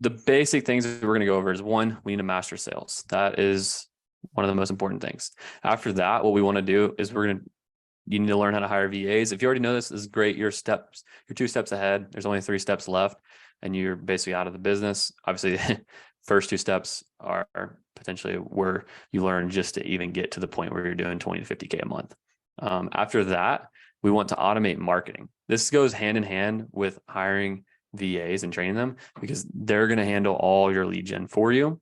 the basic things that we're going to go over is one, we need to master sales. That is one of the most important things. After that, what we want to do is you need to learn how to hire VAs. If you already know this is great. You're 2 steps ahead. There's only 3 steps left and you're basically out of the business. Obviously, first 2 steps are potentially where you learn just to even get to the point where you're doing 20 to 50K a month. After that, we want to automate marketing. This goes hand in hand with hiring VAs and training them because they're going to handle all your lead gen for you.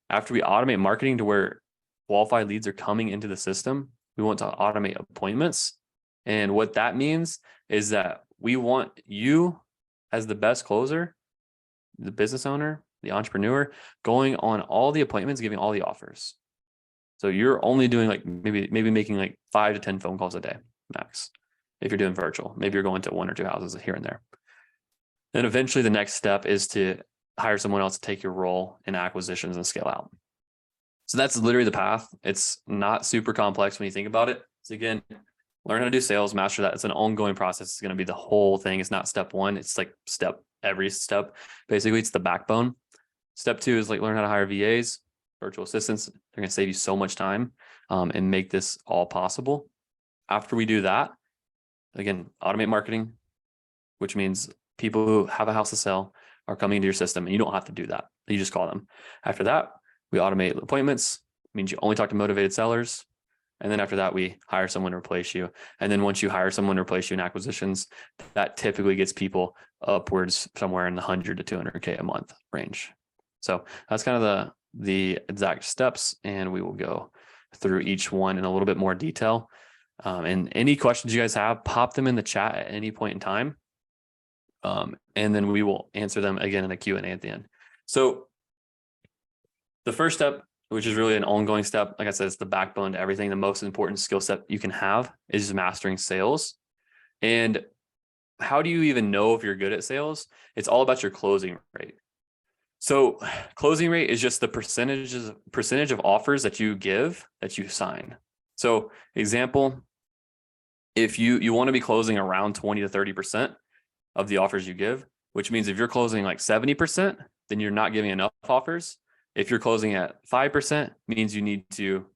After we automate marketing to where qualified leads are coming into the system, we want to automate appointments. And what that means is that we want you as the best closer, the business owner, the entrepreneur, going on all the appointments, giving all the offers. So you're only doing like maybe making like 5 to 10 phone calls a day max. If you're doing virtual, maybe you're going to 1 or 2 houses here and there. Then eventually the next step is to hire someone else to take your role in acquisitions and scale out. So that's literally the path. It's not super complex when you think about it. So again, learn how to do sales, master that. It's an ongoing process. It's going to be the whole thing. It's not step 1. It's like every step. Basically, it's the backbone. Step 2 is like learn how to hire VAs, virtual assistants. They're going to save you so much time and make this all possible. After we do that, again, automate marketing, which means people who have a house to sell are coming into your system and you don't have to do that. You just call them. After that, we automate appointments. It means you only talk to motivated sellers. And then after that, we hire someone to replace you. And then once you hire someone to replace you in acquisitions, that typically gets people upwards somewhere in the 100 to 200K a month range. So that's kind of the exact steps. And we will go through each one in a little bit more detail. And any questions you guys have, pop them in the chat at any point in time. And then we will answer them again in the Q&A at the end. So the first step, which is really an ongoing step, like I said, it's the backbone to everything. The most important skill set you can have is mastering sales. And how do you even know if you're good at sales? It's all about your closing rate. So closing rate is just the percentage of offers that you give, that you sign. So example, if you want to be closing around 20 to 30% of the offers you give, which means if you're closing like 70%, then you're not giving enough offers. If you're closing at 5%, means you need to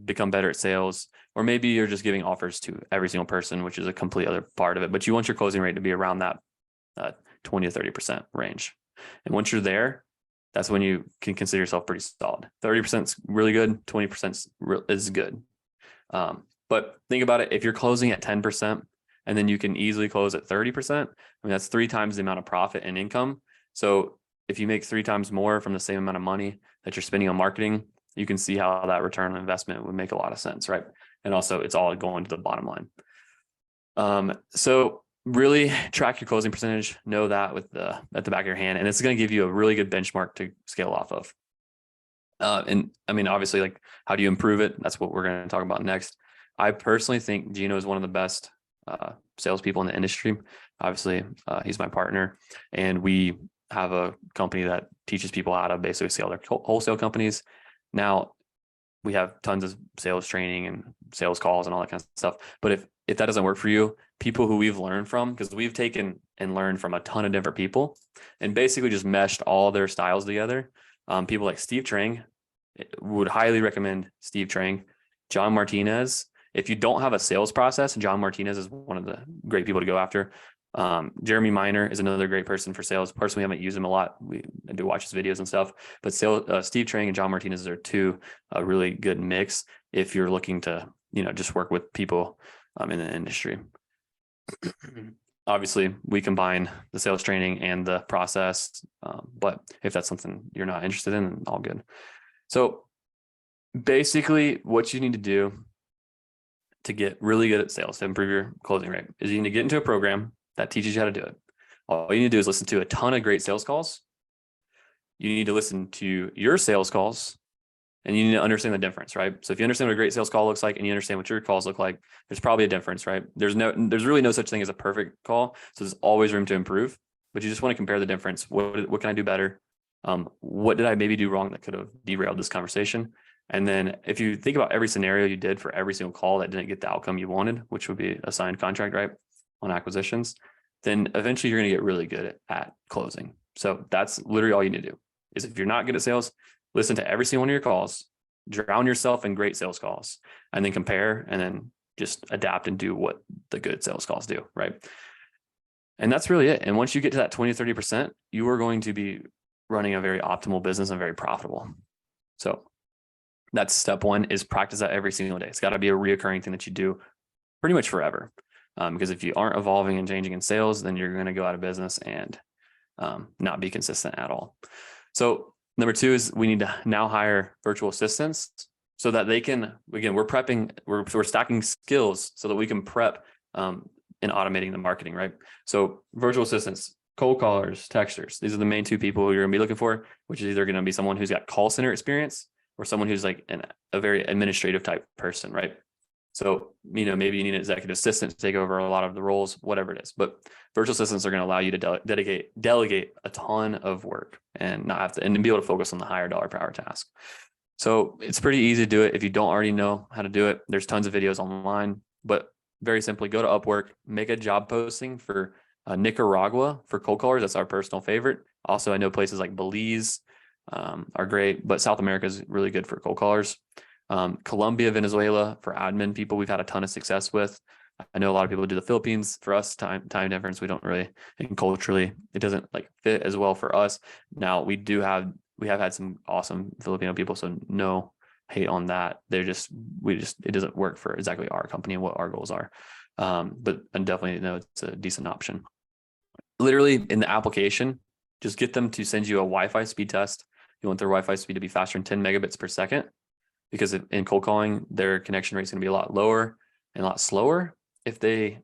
become better at sales, or maybe you're just giving offers to every single person, which is a complete other part of it. But you want your closing rate to be around that 20 to 30% range. And once you're there, that's when you can consider yourself pretty solid. 30% is really good. 20% is good. But think about it. If you're closing at 10% and then you can easily close at 30%, I mean, that's 3 times the amount of profit and income. So if you make 3 times more from the same amount of money that you're spending on marketing, you can see how that return on investment would make a lot of sense, right? And also it's all going to the bottom line. So really track your closing percentage, know that at the back of your hand, and it's going to give you a really good benchmark to scale off of. And I mean, obviously, like, how do you improve it? That's what we're going to talk about next. I personally think Gino is one of the best salespeople in the industry. Obviously, he's my partner, and we have a company that teaches people how to basically scale their wholesale companies. Now, we have tons of sales training and sales calls and all that kind of stuff. But if that doesn't work for you, people who we've learned from, because we've taken and learned from a ton of different people and basically just meshed all their styles together. People like Steve Trang, would highly recommend Steve Trang. John Martinez. If you don't have a sales process, John Martinez is one of the great people to go after. Jeremy Miner is another great person for sales. Personally, I haven't used him a lot. I do watch his videos and stuff, but Steve Trang and John Martinez are 2 really good mix if you're looking to, just work with people in the industry. Obviously, we combine the sales training and the process, but if that's something you're not interested in, all good. So basically, what you need to do to get really good at sales, to improve your closing rate, is you need to get into a program that teaches you how to do it. All you need to do is listen to a ton of great sales calls. You need to listen to your sales calls, and you need to understand the difference, right? So if you understand what a great sales call looks like and you understand what your calls look like, there's probably a difference, right? There's really no such thing as a perfect call. So there's always room to improve, but you just want to compare the difference. What can I do better? What did I maybe do wrong that could have derailed this conversation? And then if you think about every scenario you did for every single call that didn't get the outcome you wanted, which would be a signed contract, right, on acquisitions, then eventually you're going to get really good at closing. So that's literally all you need to do is if you're not good at sales, listen to every single one of your calls, drown yourself in great sales calls, and then compare and then just adapt and do what the good sales calls do. Right. And that's really it. And once you get to that 20 to 30%, you are going to be running a very optimal business and very profitable. So that's step one, is practice that every single day. It's got to be a reoccurring thing that you do pretty much forever. Because if you aren't evolving and changing in sales, then you're going to go out of business and not be consistent at all. So number two is we need to now hire virtual assistants so that they can, again, we're stacking skills so that we can prep in automating the marketing, right? So virtual assistants, cold callers, texters, these are the main two people you're going to be looking for, which is either going to be someone who's got call center experience or someone who's like a very administrative type person, right? So, maybe you need an executive assistant to take over a lot of the roles, whatever it is. But virtual assistants are going to allow you to delegate a ton of work and not have to, and be able to focus on the higher dollar per hour task. So it's pretty easy to do it. If you don't already know how to do it, there's tons of videos online, but very simply go to Upwork, make a job posting for Nicaragua for cold callers. That's our personal favorite. Also, I know places like Belize are great, but South America is really good for cold callers. Colombia, Venezuela for admin people, we've had a ton of success with. I know a lot of people do the Philippines. For us, time difference, we don't really, and culturally, it doesn't like fit as well for us. Now we have had some awesome Filipino people, so no hate on that. It doesn't work for exactly our company and what our goals are. But I definitely know it's a decent option. Literally in the application, just get them to send you a Wi-Fi speed test. You want their Wi-Fi speed to be faster than 10 megabits per second, because in cold calling, their connection rate is going to be a lot lower and a lot slower if they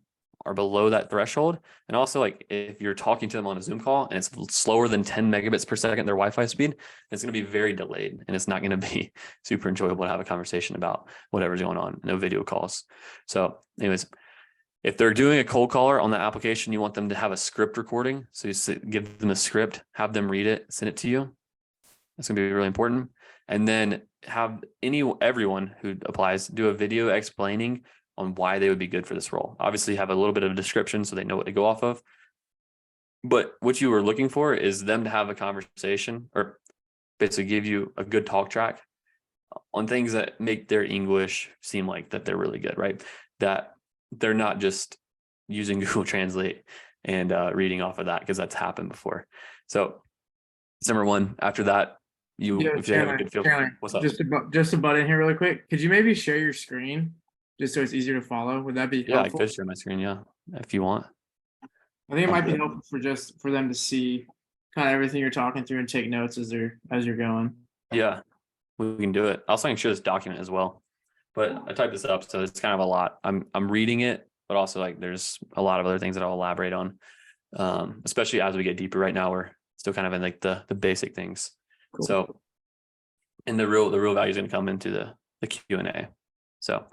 are below that threshold. And also, like, if you're talking to them on a Zoom call and it's slower than 10 megabits per second, their Wi-Fi speed, it's going to be very delayed and it's not going to be super enjoyable to have a conversation about whatever's going on. No video calls. So anyways, if they're doing a cold caller on the application, you want them to have a script recording. So you give them a script, have them read it, send it to you. That's going to be really important. And then have everyone who applies do a video explaining on why they would be good for this role. Obviously have a little bit of a description so they know what to go off of. But what you were looking for is them to have a conversation, or basically give you a good talk track on things that make their English seem like that they're really good, right? That they're not just using Google Translate and reading off of that, because that's happened before. So that's number one. After that, if you have a good feel. What's up? Just to butt in here really quick, could you maybe share your screen just so it's easier to follow? Would that be helpful? Yeah, I could share my screen, yeah, if you want. I think it might be helpful for them to see kind of everything you're talking through and take notes as you're going. Yeah, we can do it. Also, I can share this document as well, but I typed this up, so it's kind of a lot. I'm reading it, but also like there's a lot of other things that I'll elaborate on, especially as we get deeper. Right now, we're still kind of in like the basic things. Cool. So, and the real value is going to come into the Q&A. So,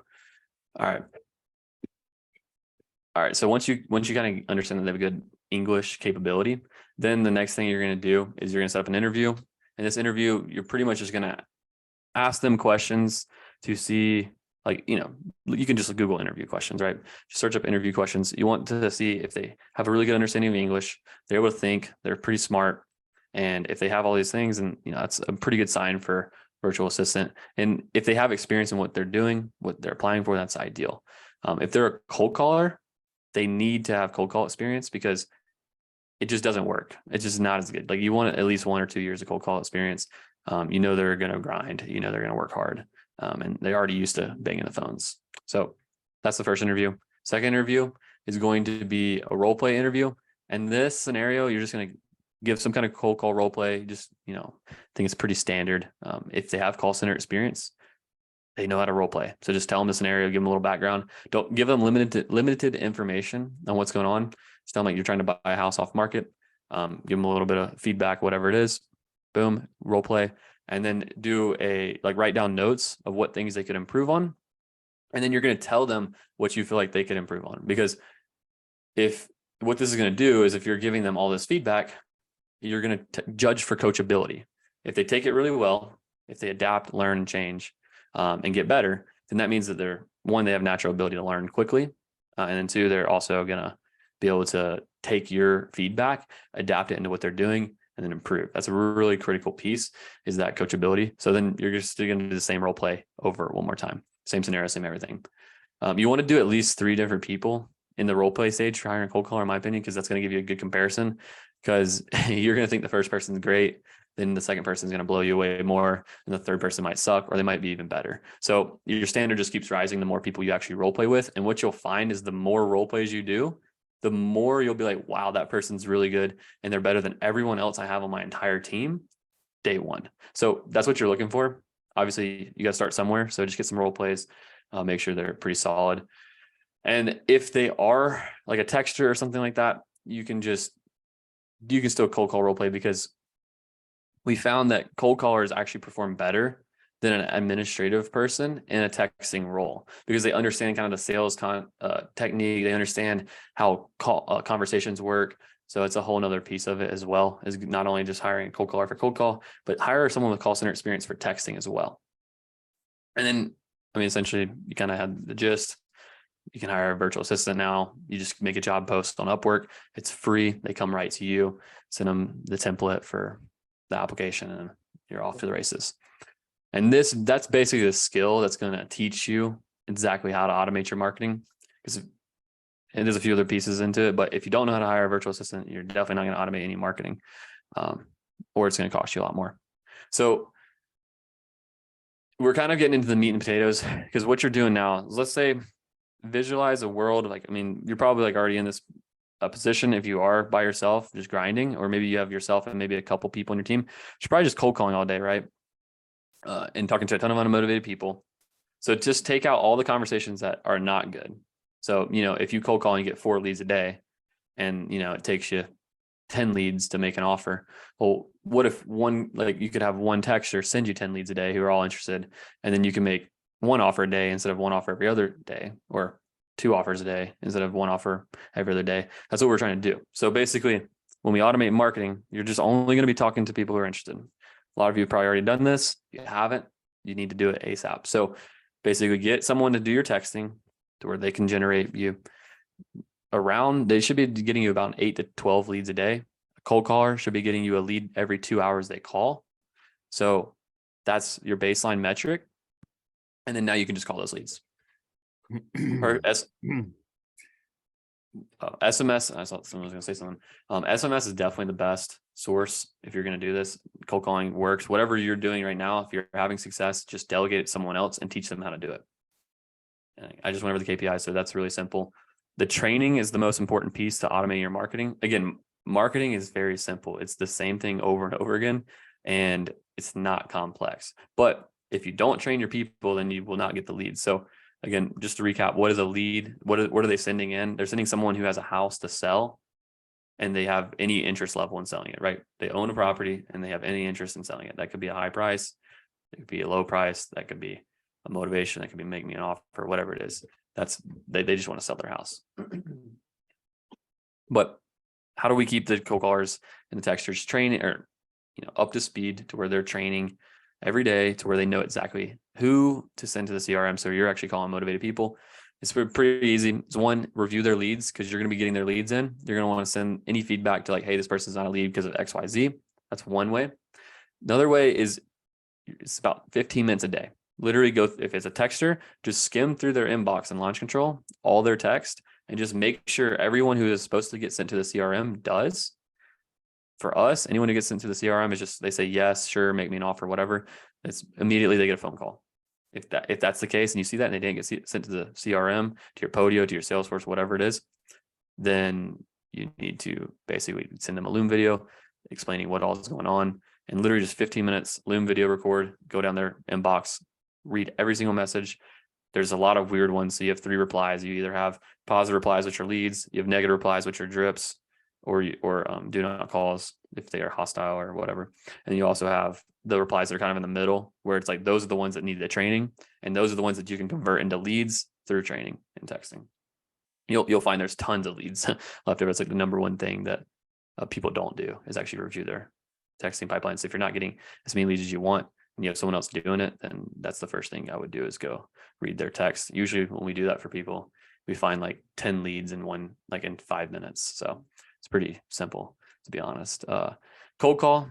all right. So once you kind of understand that they have a good English capability, then the next thing you're going to do is you're going to set up an interview. In this interview, you're pretty much just going to ask them questions to see, like, you can just Google interview questions, right? Just search up interview questions. You want to see if they have a really good understanding of English, they're able to think, they're pretty smart. And if they have all these things, and that's a pretty good sign for virtual assistant. And if they have experience in what they're doing, what they're applying for, that's ideal. If they're a cold caller, they need to have cold call experience, because it just doesn't work. It's just not as good. Like, you want at least 1 or 2 years of cold call experience. They're going to grind, they're going to work hard. And they're already used to banging the phones. So that's the first interview. Second interview is going to be a role play interview. And this scenario, you're just going to give some kind of cold call role play. Just, I think it's pretty standard. If they have call center experience, they know how to role play. So just tell them the scenario, give them a little background. Don't give them limited information on what's going on. Just tell them like you're trying to buy a house off market. Give them a little bit of feedback, whatever it is. Boom, role play. And then write down notes of what things they could improve on. And then you're going to tell them what you feel like they could improve on. Because what this is going to do is, if you're giving them all this feedback, you're going to judge for coachability. If they take it really well, if they adapt, learn, and change, and get better, then that means that they have natural ability to learn quickly. And then 2, they're also going to be able to take your feedback, adapt it into what they're doing, and then improve. That's a really critical piece, is that coachability. So then you're just going to do the same role play over one more time. Same scenario, same everything. You want to do at least 3 different people in the role play stage for hiring a cold caller, in my opinion, because that's going to give you a good comparison, because you're going to think the first person's great, then the second person is going to blow you away more, and the third person might suck, or they might be even better. So your standard just keeps rising the more people you actually role play with. And what you'll find is the more role plays you do, the more you'll be like, wow, that person's really good, and they're better than everyone else I have on my entire team day one. So that's what you're looking for. Obviously, you got to start somewhere. So just get some role plays, make sure they're pretty solid. And if they are like a texture or something like that, you can still cold call role play, because we found that cold callers actually perform better than an administrative person in a texting role, because they understand kind of the sales technique. They understand how conversations work. So it's a whole nother piece of it as well, is not only just hiring a cold caller for cold call, but hire someone with call center experience for texting as well. And then, I mean, essentially you kind of had the gist. You can hire a virtual assistant now. You just make a job post on Upwork. It's free. They come right to you, send them the template for the application, and you're off to the races. And that's basically the skill that's going to teach you exactly how to automate your marketing, because there's a few other pieces into it. But if you don't know how to hire a virtual assistant, you're definitely not going to automate any marketing, or it's going to cost you a lot more. So we're kind of getting into the meat and potatoes, because what you're doing now is, let's say, visualize a world like, I mean, you're probably like already in this position. If you are by yourself, just grinding, or maybe you have yourself and maybe a couple people in your team, you're probably just cold calling all day, right? And talking to a ton of unmotivated people. So just take out all the conversations that are not good. So, if you cold call and you get 4 leads a day, and, it takes you 10 leads to make an offer. Well, what if you could have one texter send you 10 leads a day who are all interested, and then you can make 1 offer a day instead of 1 offer every other day, or 2 offers a day instead of 1 offer every other day. That's what we're trying to do. So basically, when we automate marketing, you're just only going to be talking to people who are interested. A lot of you have probably already done this. If you haven't, you need to do it ASAP. So basically, get someone to do your texting to where they can generate you they should be getting you about 8 to 12 leads a day. A cold caller should be getting you a lead every 2 hours they call. So that's your baseline metric. And then now you can just call those leads. Or SMS. I thought someone was going to say something. SMS is definitely the best source if you're going to do this. Cold calling works. Whatever you're doing right now, if you're having success, just delegate it to someone else and teach them how to do it. And I just went over the KPIs, so that's really simple. The training is the most important piece to automate your marketing. Again, marketing is very simple. It's the same thing over and over again, and it's not complex. But if you don't train your people, then you will not get the leads. So again, just to recap, what is a lead? What are they sending in? They're sending someone who has a house to sell, and they have any interest level in selling it, right? They own a property and they have any interest in selling it. That could be a high price. It could be a low price. That could be a motivation. That could be make me an offer, whatever it is. They just want to sell their house. But how do we keep the cold callers and the texters training, or up to speed to where they're training every day, to where they know exactly who to send to the CRM? So you're actually calling motivated people. It's pretty easy. It's one, review their leads, because you're going to be getting their leads in. You're going to want to send any feedback to like, hey, this person's not a lead because of XYZ. That's one way. Another way is it's about 15 minutes a day. Literally go, if it's a texter, just skim through their inbox and launch control, all their text, and just make sure everyone who is supposed to get sent to the CRM does. For us, anyone who gets sent to the CRM is just, they say, yes, sure, make me an offer, whatever. It's immediately they get a phone call. If that's the case and you see that and they didn't get sent to the CRM, to your Podio, to your Salesforce, whatever it is, then you need to basically send them a Loom video explaining what all is going on, and literally just 15 minutes, Loom video record, go down their inbox, read every single message. There's a lot of weird ones. So you have 3 replies. You either have positive replies, which are leads. You have negative replies, which are drips, or do not calls if they are hostile or whatever. And you also have the replies that are kind of in the middle, where it's like, those are the ones that need the training, and those are the ones that you can convert into leads through training and texting. You'll find there's tons of leads left over. It's like the number one thing that people don't do is actually review their texting pipelines. So if you're not getting as many leads as you want, and you have someone else doing it, then that's the first thing I would do, is go read their text. Usually when we do that for people, we find like 10 leads in 5 minutes. So it's pretty simple, to be honest. Cold call,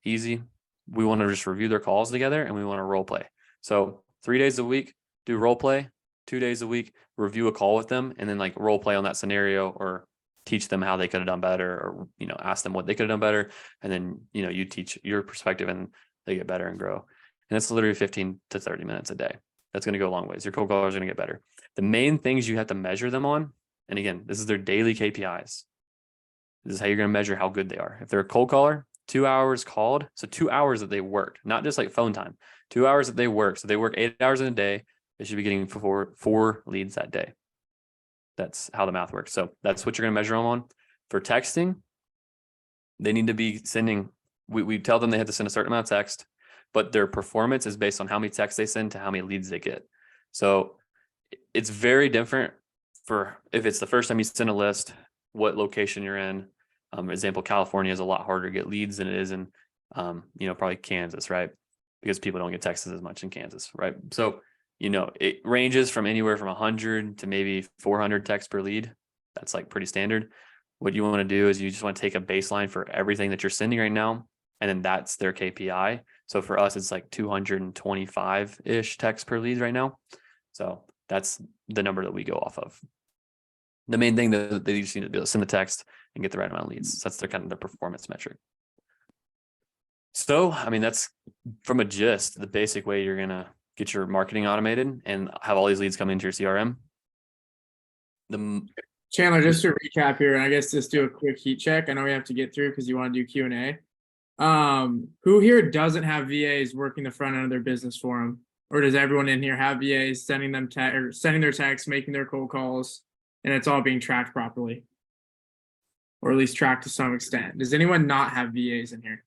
easy. We want to just review their calls together and we want to role play. So 3 days a week, do role play, 2 days a week, review a call with them, and then like role play on that scenario or teach them how they could have done better, or, ask them what they could have done better. And then, you teach your perspective and they get better and grow. And it's literally 15 to 30 minutes a day. That's going to go a long ways. Your cold callers are going to get better. The main things you have to measure them on, and again, this is their daily KPIs. This is how you're going to measure how good they are. If they're a cold caller, 2 hours called. So 2 hours that they worked, not just like phone time, 2 hours that they work. So they work 8 hours in a day. They should be getting four leads that day. That's how the math works. So that's what you're going to measure them on. For texting, they need to be sending, we tell them they have to send a certain amount of text, but their performance is based on how many texts they send to how many leads they get. So it's very different for if it's the first time you send a list, what location you're in. Example, California is a lot harder to get leads than it is in, probably Kansas, right? Because people don't get texts as much in Kansas, right? So, it ranges from anywhere from 100 to maybe 400 texts per lead. That's like pretty standard. What you want to do is you just want to take a baseline for everything that you're sending right now, and then that's their KPI. So for us, it's like 225-ish texts per lead right now. So that's the number that we go off of. The main thing that they just need to be able to send the text and get the right amount of leads. That's their kind of their performance metric. So, that's from a gist, the basic way you're going to get your marketing automated and have all these leads come into your CRM. Chandler, just to recap here, and I guess just do a quick heat check. I know we have to get through because you want to do Q&A. Who here doesn't have VAs working the front end of their business for them? Or does everyone in here have VAs sending them sending their texts, making their cold calls, and it's all being tracked properly? Or at least tracked to some extent. Does anyone not have VAs in here?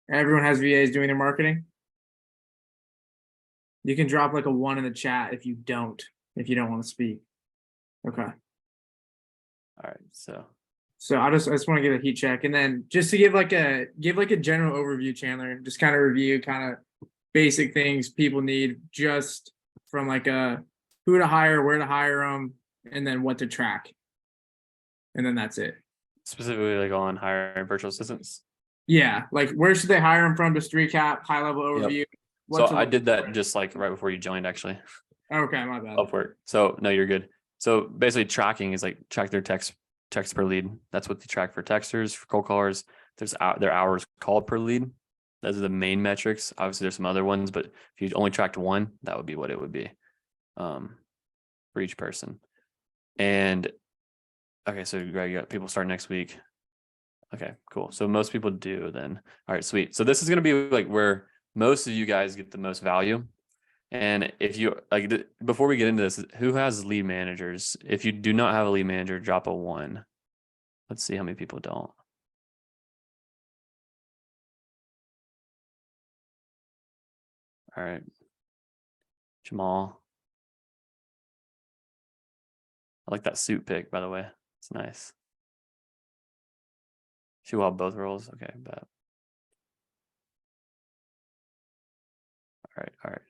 Everyone has VAs doing their marketing? You can drop like a 1 in the chat if you don't want to speak. Okay. All right. So I just want to get a heat check, and then just to give like a general overview, Chandler, just kind of review kind of basic things people need just from like a who to hire, where to hire them, and then what to track. And then that's it. Specifically like on hiring virtual assistants. Yeah. Like where should they hire them from? Just recap, high level overview. Yep. So I did that just like right before you joined, actually. Okay, my bad. Upwork. So no, you're good. So basically tracking is like track their text per lead. That's what they track for texters, for cold callers. There's their hours called per lead. Those are the main metrics. Obviously there's some other ones, but if you only tracked one, that would be what it would be for each person. And okay, so Greg, you got people start next week. Okay, cool. So most people do then. All right, sweet. So this is going to be like where most of you guys get the most value. And if you like, before we get into this, who has lead managers? If you do not have a lead manager, drop a 1. Let's see how many people don't. All right. Jamal. I like that suit pick, by the way. It's nice. She will have both roles. Okay, bet. All right.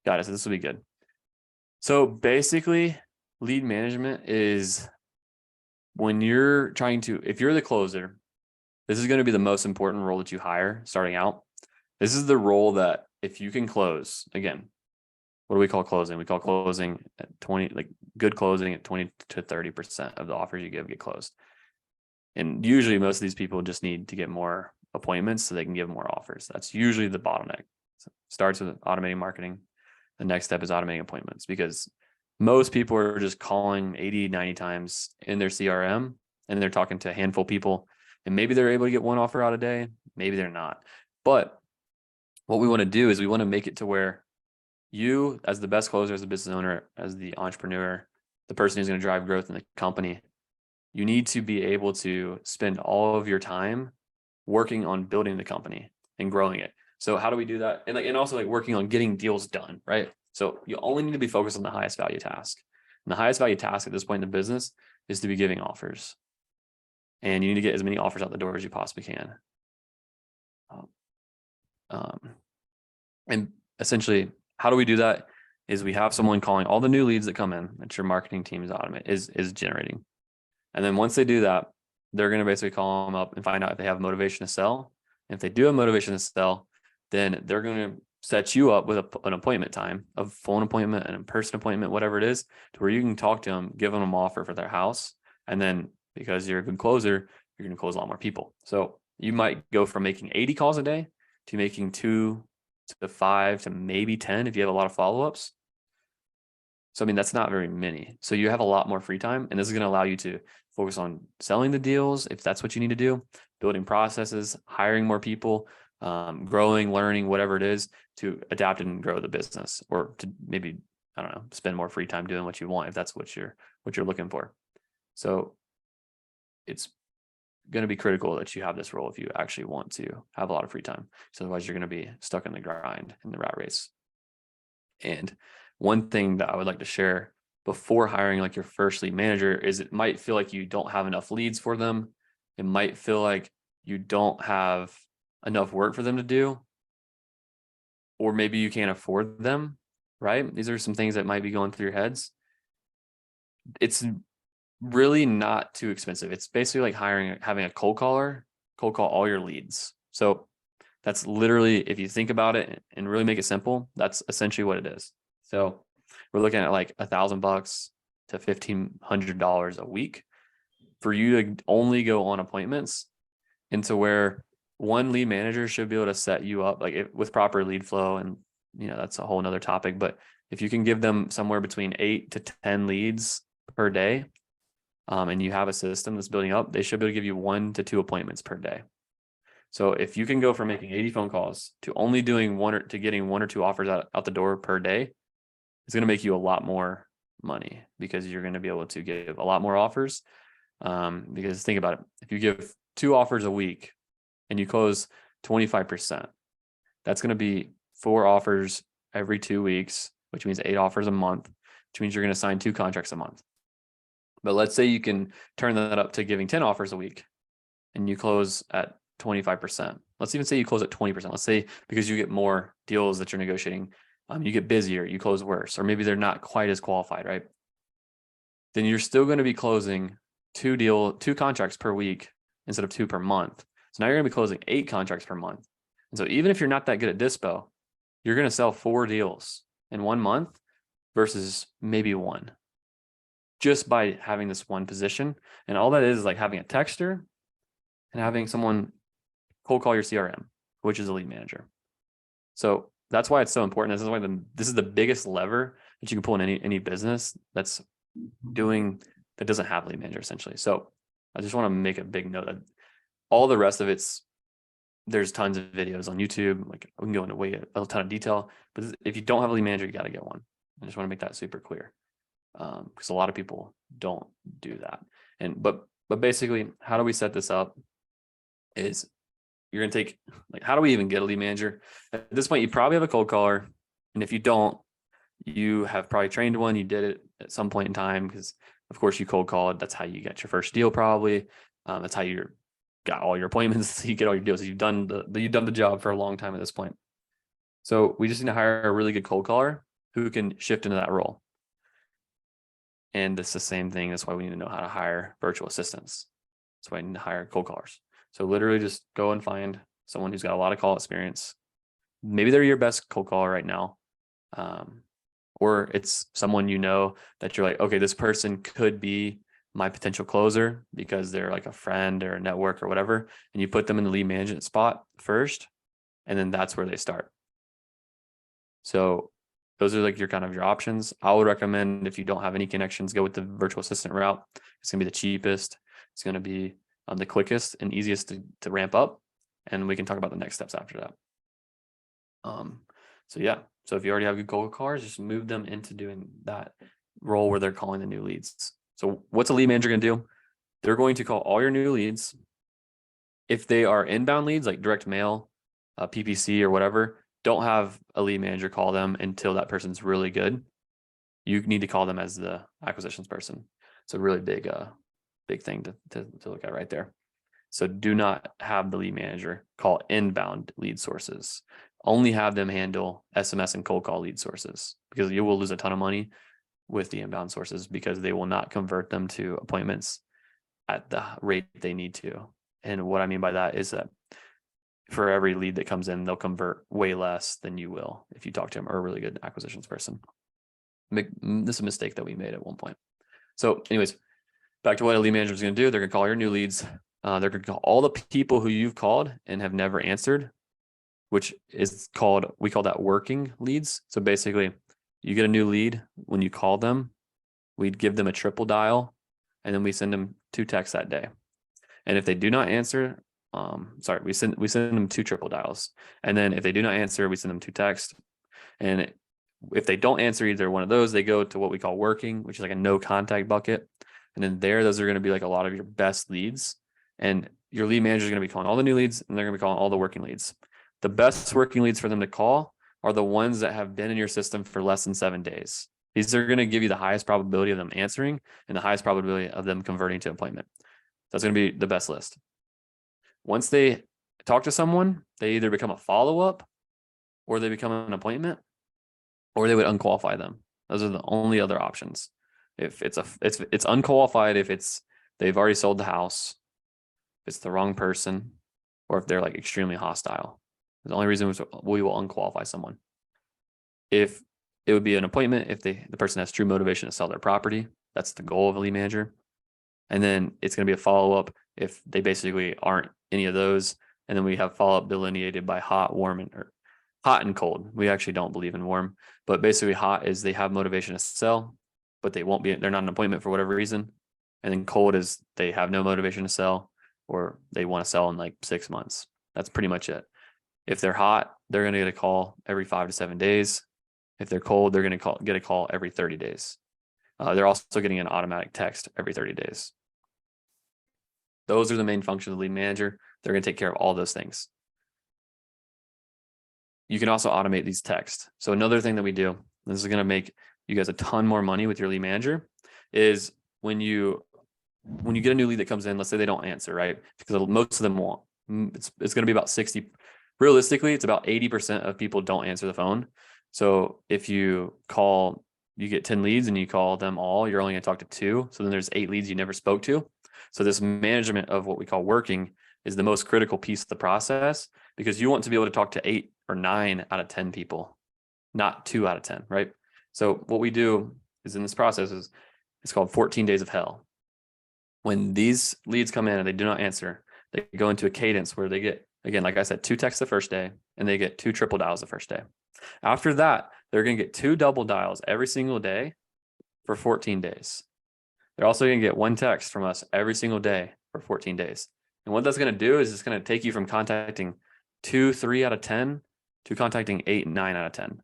Got it. So this will be good. So basically, lead management is when you're trying to, if you're the closer, this is going to be the most important role that you hire starting out. This is the role that if you can close, again, what do we call closing? We call closing at 20, like good closing at 20 to 30% of the offers you get closed. And usually most of these people just need to get more appointments so they can give more offers. That's usually the bottleneck. So it starts with automating marketing. The next step is automating appointments, because most people are just calling 80, 90 times in their CRM and they're talking to a handful of people, and maybe they're able to get one offer out a day. Maybe they're not. But what we want to do is we want to make it to where you, as the best closer, as the business owner, as the entrepreneur, the person who's going to drive growth in the company, you need to be able to spend all of your time working on building the company and growing it. So how do we do that? And also like working on getting deals done, right? So you only need to be focused on the highest value task. And the highest value task at this point in the business is to be giving offers. And you need to get as many offers out the door as you possibly can. And essentially, how do we do that? Is we have someone calling all the new leads that come in that your marketing team is generating. And then once they do that, they're going to basically call them up and find out if they have motivation to sell. And if they do have motivation to sell, then they're going to set you up with an appointment time, a phone appointment, an in-person appointment, whatever it is, to where you can talk to them, give them an offer for their house. And then because you're a good closer, you're going to close a lot more people. So you might go from making 80 calls a day to making 2 to 5 to maybe 10 if you have a lot of follow-ups. So, I mean, that's not very many. So you have a lot more free time, and this is going to allow you to focus on selling the deals if that's what you need to do, building processes, hiring more people, growing, learning, whatever it is to adapt and grow the business, or to maybe, I don't know, spend more free time doing what you want if that's what you're looking for. So it's going to be critical that you have this role if you actually want to have a lot of free time. So otherwise you're going to be stuck in the grind, in the rat race. And one thing that I would like to share before hiring like your first lead manager is it might feel like you don't have enough leads for them. It might feel like you don't have enough work for them to do, or maybe you can't afford them, right? These are some things that might be going through your heads. It's really not too expensive. It's basically like having a cold call all your leads. So that's literally, if you think about it and really make it simple, that's essentially what it is. So we're looking at like $1,000 to $1,500 a week for you to only go on appointments, into where one lead manager should be able to set you up like with proper lead flow. And, that's a whole nother topic, but if you can give them somewhere between 8 to 10 leads per day, and you have a system that's building up, they should be able to give you 1 to 2 appointments per day. So if you can go from making 80 phone calls to only doing getting 1 or 2 offers out the door per day, it's going to make you a lot more money, because you're going to be able to give a lot more offers. Because think about it. If you give 2 offers a week and you close 25%, that's going to be 4 offers every 2 weeks, which means 8 offers a month, which means you're going to sign 2 contracts a month. But let's say you can turn that up to giving 10 offers a week and you close at 25%. Let's even say you close at 20%. Let's say because you get more deals that you're negotiating, you get busier, you close worse, or maybe they're not quite as qualified, right? Then you're still going to be closing 2 contracts per week instead of 2 per month. So now you're going to be closing 8 contracts per month. And so even if you're not that good at dispo, you're going to sell 4 deals in 1 month versus maybe 1, just by having this one position. And all that is like having a texter and having someone cold call your CRM, which is a lead manager. So that's why it's so important. This is why this is the biggest lever that you can pull in any business that doesn't have a lead manager, essentially. So I just want to make a big note that all the rest of there's tons of videos on YouTube. Like we can go into a ton of detail, but if you don't have a lead manager, you got to get one. I just want to make that super clear. Because a lot of people don't do that. But basically, how do we set this up is you're going to take, like, how do we even get a lead manager? At this point, you probably have a cold caller. And if you don't, you have probably trained one. You did it at some point in time, because of course you cold call it. That's how you get your first deal, probably. That's how you got all your appointments. You get all your deals. You've done the job for a long time at this point. So we just need to hire a really good cold caller who can shift into that role. And it's the same thing. That's why we need to know how to hire virtual assistants. That's why I need to hire cold callers. So literally just go and find someone who's got a lot of call experience. Maybe they're your best cold caller right now. Or it's someone that you're like, okay, this person could be my potential closer because they're like a friend or a network or whatever. And you put them in the lead management spot first, and then that's where they start. So those are like your options. I would recommend, if you don't have any connections, go with the virtual assistant route. It's going to be the cheapest. It's going to be the quickest and easiest to ramp up. And we can talk about the next steps after that. So yeah. So if you already have good cold callers, just move them into doing that role where they're calling the new leads. So what's a lead manager going to do? They're going to call all your new leads. If they are inbound leads, like direct mail, PPC or whatever, don't have a lead manager call them until that person's really good. You need to call them as the acquisitions person. It's a really big thing to look at right there. So do not have the lead manager call inbound lead sources. Only have them handle SMS and cold call lead sources, because you will lose a ton of money with the inbound sources because they will not convert them to appointments. at the rate they need to. And what I mean by that is that for every lead that comes in, they'll convert way less than you will if you talk to them or a really good acquisitions person. This is a mistake that we made at one point. So anyways, back to what a lead manager is going to do. They're going to call your new leads. They're going to call all the people who you've called and have never answered, which is called, we call that working leads. So basically you get a new lead. When you call them, we'd give them a triple dial and then we send them 2 texts that day. And if they do not answer, we send them 2 triple dials. And then if they do not answer, we send them 2 texts. And if they don't answer either one of those, they go to what we call working, which is like a no contact bucket. And then those are going to be like a lot of your best leads. And your lead manager is going to be calling all the new leads and they're going to be calling all the working leads. The best working leads for them to call are the ones that have been in your system for less than 7 days. These are going to give you the highest probability of them answering and the highest probability of them converting to appointment. That's going to be the best list. Once they talk to someone, they either become a follow-up or they become an appointment or they would unqualify them. Those are the only other options. If it's unqualified, if they've already sold the house, if it's the wrong person, or if they're like extremely hostile. The only reason we will unqualify someone. If it would be an appointment, if the person has true motivation to sell their property, that's the goal of a lead manager. And then it's going to be a follow-up if they basically aren't any of those. And then we have follow-up delineated by hot, warm, or hot and cold. We actually don't believe in warm, but basically hot is they have motivation to sell, but they're not an appointment for whatever reason. And then cold is they have no motivation to sell or they want to sell in like 6 months. That's pretty much it. If they're hot, they're going to get a call every 5 to 7 days. If they're cold, they're going to get a call every 30 days. They're also getting an automatic text every 30 days. Those are the main functions of the lead manager. They're going to take care of all those things. You can also automate these texts. So another thing that we do, this is going to make you guys a ton more money with your lead manager, is when you get a new lead that comes in, let's say they don't answer, right? Because most of them won't. It's going to be about 60. Realistically, it's about 80% of people don't answer the phone. So if you get 10 leads and you call them all, you're only going to talk to 2. So then there's 8 leads you never spoke to. So this management of what we call working is the most critical piece of the process, because you want to be able to talk to 8 or 9 out of 10 people, not 2 out of 10, right? So what we do is in this process it's called 14 days of hell. When these leads come in and they do not answer, they go into a cadence where they get, again, like I said, 2 texts the first day and they get 2 triple dials the first day. After that, they're going to get 2 double dials every single day for 14 days. They're also going to get 1 text from us every single day for 14 days. And what that's going to do is it's going to take you from contacting 2, 3 out of 10 to contacting 8, 9 out of 10.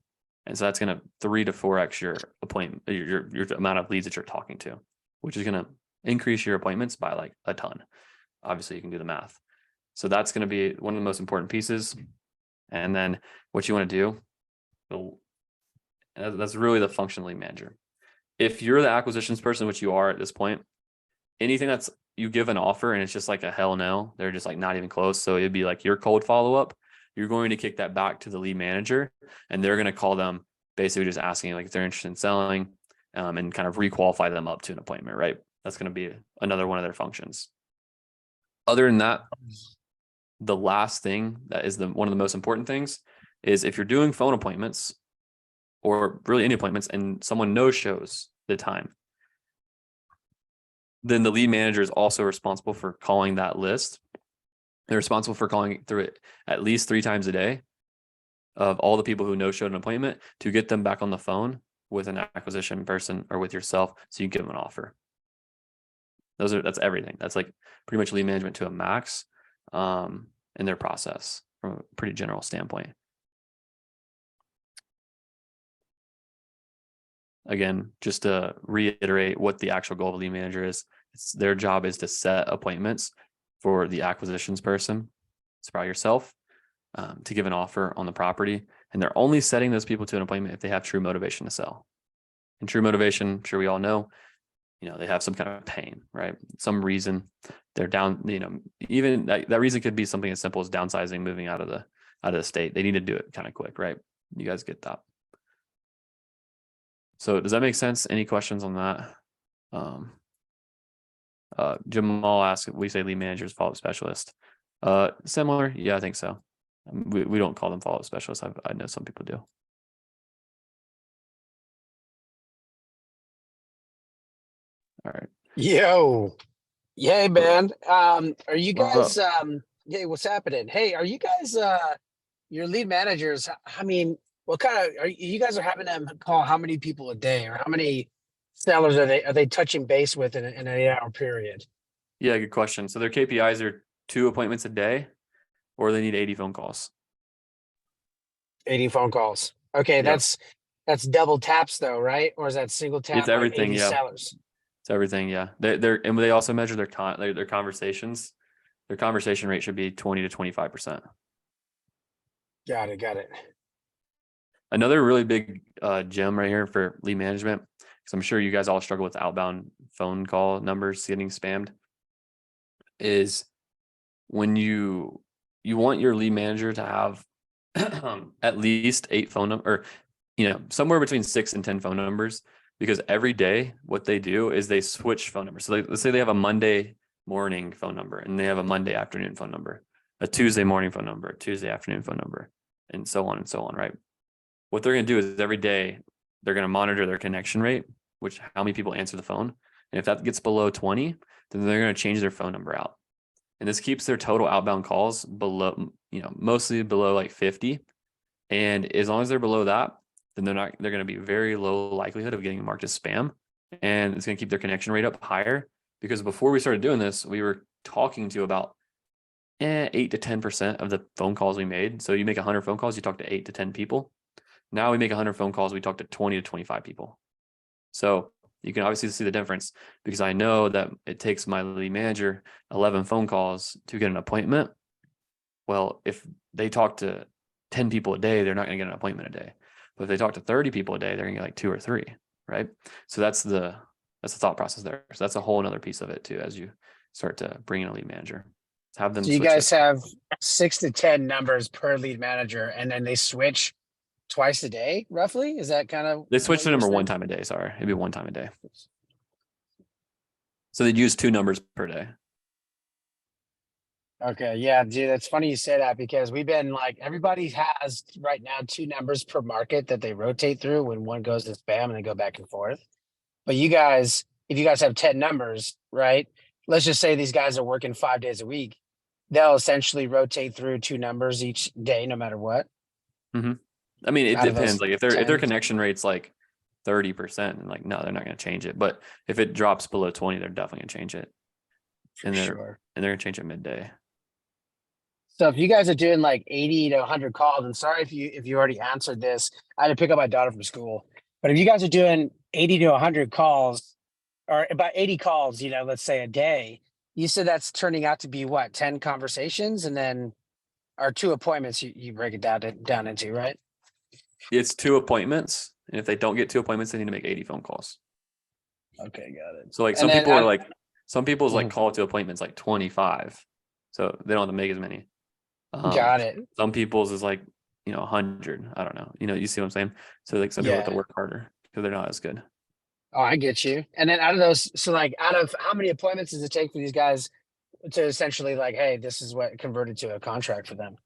And so that's going to 3 to 4x your appointment, your amount of leads that you're talking to, which is going to increase your appointments by like a ton. Obviously, you can do the math. So that's going to be one of the most important pieces. And then what you want to do, that's really the function lead manager. If you're the acquisitions person, which you are at this point, anything that's you give an offer and it's just like a hell no, they're just like not even close. So it'd be like your cold follow-up. You're going to kick that back to the lead manager and they're going to call them basically just asking like if they're interested in selling and kind of requalify them up to an appointment, right? That's going to be another one of their functions. Other than that, the last thing that is one of the most important things is if you're doing phone appointments or really any appointments and someone no-shows the time, then the lead manager is also responsible for calling that list. They're responsible for calling through it at least 3 times a day of all the people who no-showed an appointment to get them back on the phone with an acquisition person or with yourself so you give them an offer. That's everything. That's like pretty much lead management to a max in their process from a pretty general standpoint. Again, just to reiterate what the actual goal of a lead manager is, their job is to set appointments for the acquisitions person, it's probably yourself, to give an offer on the property. And they're only setting those people to an appointment if they have true motivation to sell. And true motivation, I'm sure we all know, they have some kind of pain, right? Some reason they're down, even that reason could be something as simple as downsizing, moving out of the state. They need to do it kind of quick, right? You guys get that. So does that make sense? Any questions on that? Jamal asked, we say lead managers, follow-up specialist. Similar. Yeah, I think so. We don't call them follow-up specialists. I know some people do. All right. Yo, yay, man. Are you What's guys hey, what's happening? Hey, are you guys your lead managers? I mean, what kind of are you guys are having them call how many people a day or how many sellers are they touching base with in an 8-hour period? Yeah, good question. So their KPIs are 2 appointments a day, or they need 80 phone calls. 80 phone calls. Okay, Yeah. that's double taps though, right? Or is that single tap It's like everything, 80 yeah. sellers? It's everything, yeah. And they also measure their conversations. Their conversation rate should be 20 to 25%. Got it. Another really big gem right here for lead management, because I'm sure you guys all struggle with outbound phone call numbers getting spammed, is when you want your lead manager to have at least 8 phone number, or somewhere between 6 and 10 phone numbers, because every day what they do is they switch phone numbers. So let's say they have a Monday morning phone number and they have a Monday afternoon phone number, a Tuesday morning phone number, a Tuesday afternoon phone number, and so on, right? What they're going to do is every day they're going to monitor their connection rate, which how many people answer the phone. And if that gets below 20, then they're going to change their phone number out. And this keeps their total outbound calls below, mostly below like 50. And as long as they're below that, then they're going to be very low likelihood of getting marked as spam. And it's going to keep their connection rate up higher, because before we started doing this, we were talking to about 8 to 10% of the phone calls we made. So you make 100 phone calls, you talk to 8 to 10 people. Now we make 100 phone calls, we talk to 20 to 25 people. So you can obviously see the difference, because I know that it takes my lead manager 11 phone calls to get an appointment. Well, if they talk to 10 people a day, they're not going to get an appointment a day. But if they talk to 30 people a day, they're going to get like 2 or 3, right? So that's the thought process there. So that's a whole another piece of it too, as you start to bring in a lead manager. Have them So you switch guys it. have 6 to 10 numbers per lead manager, and then they switch twice a day, roughly? Is that kind of They switch what the you were number one saying? time a day. Sorry, it'd be 1 time a day. So they'd use 2 numbers per day. Okay, yeah, dude, that's funny you say that, because we've been like, everybody has right now 2 numbers per market that they rotate through when one goes to spam and they go back and forth. But you guys, if you guys have 10 numbers, right? Let's just say these guys are working 5 days a week. They'll essentially rotate through 2 numbers each day, no matter what. I mean, it Out of depends. those Like if their 10. connection rate's like 30%, and like, no, they're not going to change it. But if it drops below 20, they're definitely going to change it. For sure. And they're going to change it midday. So if you guys are doing like 80 to 100 calls, and sorry if you already answered this, I had to pick up my daughter from school. But if you guys are doing 80 to 100 calls, or about 80 calls, let's say a day, you said that's turning out to be what, 10 conversations, and then or 2 appointments you break it down into, right? It's 2 appointments. And if they don't get 2 appointments, they need to make 80 phone calls. Okay, got it. So like And then some people's like Mhm. call to appointments like 25. So they don't have to make as many. Got it. Some people's is like, 100. I don't know. You see what I'm saying? So like some people have to Yeah. work harder because they're not as good. Oh, I get you. And then out of those, so like out of how many appointments does it take for these guys to essentially like, hey, this is what converted to a contract for them?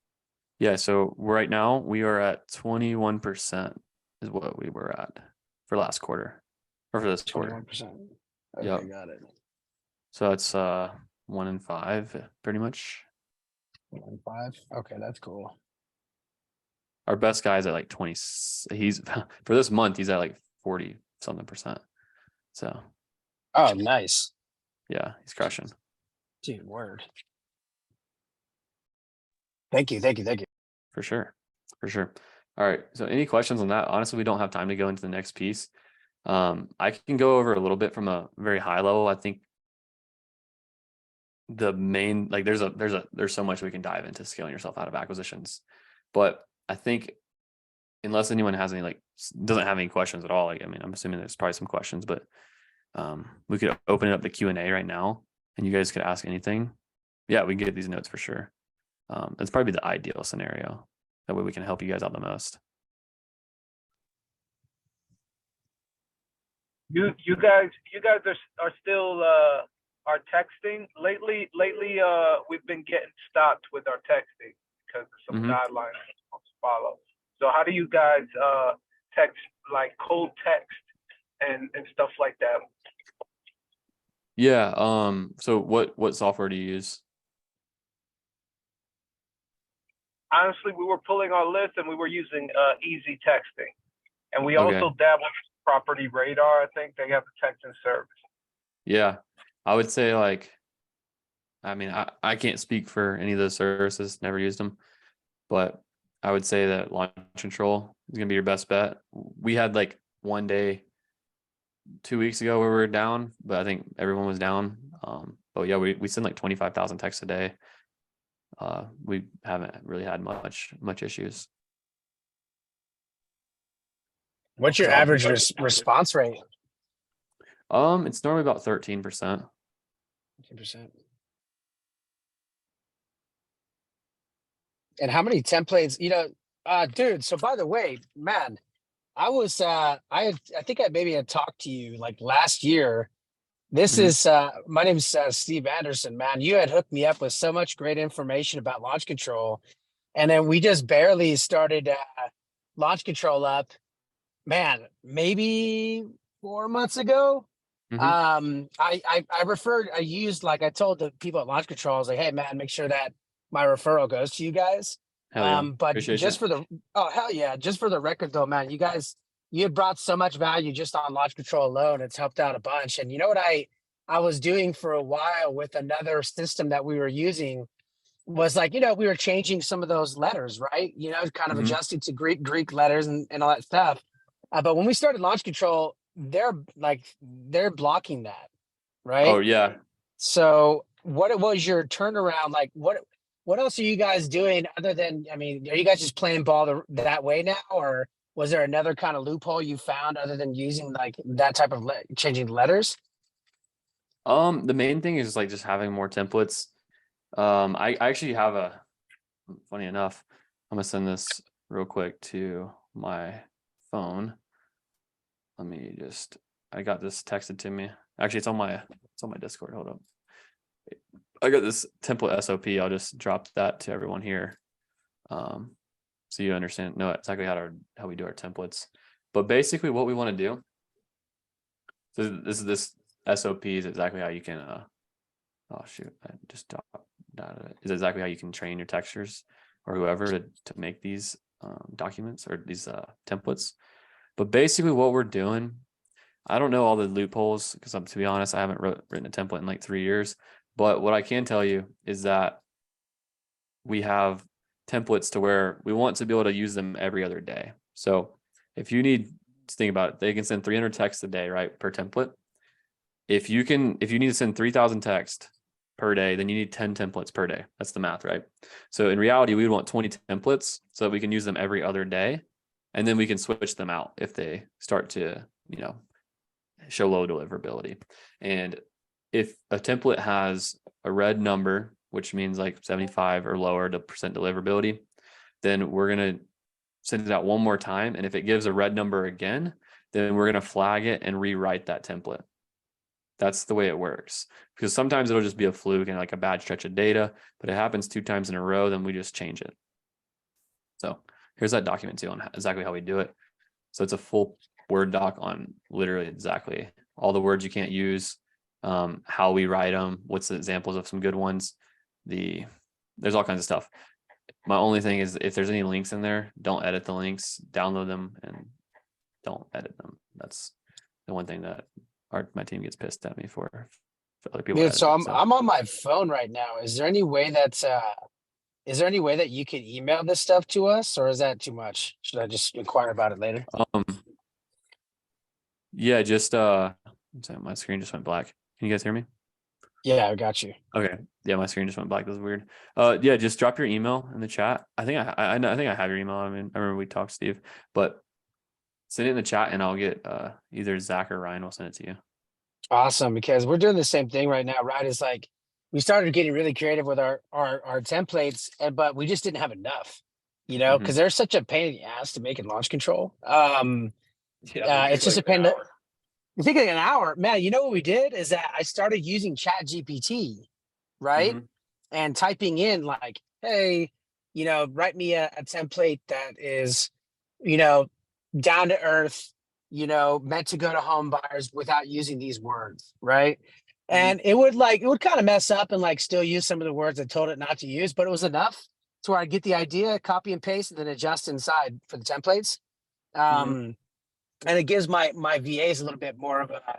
Yeah. So right now we are at 21% is what we were at for last quarter, or for this quarter. 21%. Okay, Yep. got it. So it's 1 in 5 pretty much. 1 in 5. Okay, that's cool. Our best guy's at like 20. He's for this month, he's at like 40 something percent. So Oh, nice. yeah, he's crushing. Dude, word. Thank you. For sure. All right. So any questions on that? Honestly, we don't have time to go into the next piece. I can go over a little bit from a very high level. I think the main, like there's so much we can dive into scaling yourself out of acquisitions, but I think unless anyone has any, like doesn't have any questions at all, like, I mean, I'm assuming there's probably some questions, but we could open it up to Q&A right now and you guys could ask anything. Yeah, we can get these notes for sure. It's probably the ideal scenario. That way we can help you guys out the most. You guys are still our texting lately. We've been getting stopped with our texting because of some guidelines we're supposed to follow. So how do you guys text, like cold text and stuff like that? Yeah. So what software do you use? Honestly, we were pulling our list and we were using easy texting, and we Okay. also dabbled with Property Radar. I think they have a texting service. Yeah. I would say like, I mean, I can't speak for any of those services, never used them, but I would say that Launch Control is gonna be your best bet. We had like one day 2 weeks ago where we were down, but I think everyone was down. But yeah, we send like 25,000 texts a day. We haven't really had much issues. What's your average response rate? It's normally about 13%. 10%. And how many templates, dude, so by the way, man, I was I think I maybe had talked to you like last year. This is my name's Steve Anderson, man. You had hooked me up with so much great information about launch control. And then we just barely started launch control up, man, maybe 4 months ago. I used, like I told the people at launch control, I was like, hey man, make sure that my referral goes to you guys. Hell yeah. But Appreciate just it. for the, oh hell yeah, just for the record though, man, you have brought so much value just on launch control alone. It's helped out a bunch. And you know what I was doing for a while with another system that we were using was like, we were changing some of those letters, right? Kind of adjusting to Greek letters and all that stuff. But when we started launch control, they're blocking that, right? Oh yeah. So what was your turnaround? Like what else are you guys doing other than, are you guys just playing ball that way now? Or was there another kind of loophole you found other than using like that type of changing letters? The main thing is like just having more templates. I actually have funny enough, I'm gonna send this real quick to my phone. I got this texted to me. Actually, it's on my Discord. Hold up. I got this template SOP. I'll just drop that to everyone here. So you know exactly how we do our templates. But basically what we want to do, so this SOP is exactly how you can oh shoot, I just downloaded it. Is exactly how you can train your textures or whoever to make these documents or these templates. But basically what we're doing, I don't know all the loopholes because to be honest, I haven't written a template in like 3 years. But what I can tell you is that we have templates to where we want to be able to use them every other day. So if you need to think about it, they can send 300 texts a day, right, per template. If you need to send 3,000 texts per day, then you need 10 templates per day. That's the math, right? So in reality, we would want 20 templates so that we can use them every other day. And then we can switch them out if they start to, show low deliverability. And if a template has a red number, which means like 75 or lower to percent deliverability, then we're going to send it out one more time. And if it gives a red number again, then we're going to flag it and rewrite that template. That's the way it works, because sometimes it'll just be a fluke and like a bad stretch of data, but it happens 2 times in a row, then we just change it. So here's that document too on exactly how we do it. So it's a full Word doc on literally exactly all the words you can't use, how we write them, what's the examples of some good ones. There's all kinds of stuff. My only thing is if there's any links in there, don't edit the links, download them and don't edit them. That's the one thing that my team gets pissed at me for other people. Dude, so I'm on my phone right now. Is there any way that you could email this stuff to us, or is that too much? Should I just inquire about it later? Yeah, just my screen just went black. Can you guys hear me? Yeah, I got you. Okay. Yeah, my screen just went black. That was weird. Yeah, just drop your email in the chat. I think I think I have your email. I remember we talked, Steve, but send it in the chat and I'll get either Zach or Ryan will send it to you. Awesome, because we're doing the same thing right now, right? It's like we started getting really creative with our templates, but we just didn't have enough, because they're such a pain in the ass to make in launch control. It's just a pain. You think in an hour, man, you know what we did is that I started using Chat GPT, right? Mhm. And typing in like, hey, write me a template that is, down to earth, meant to go to home buyers without using these words, right? Mhm. And it would kind of mess up and like still use some of the words I told it not to use, but it was enough to where I get the idea, copy and paste, and then adjust inside for the templates. Mhm. And it gives my VAs a little bit more of a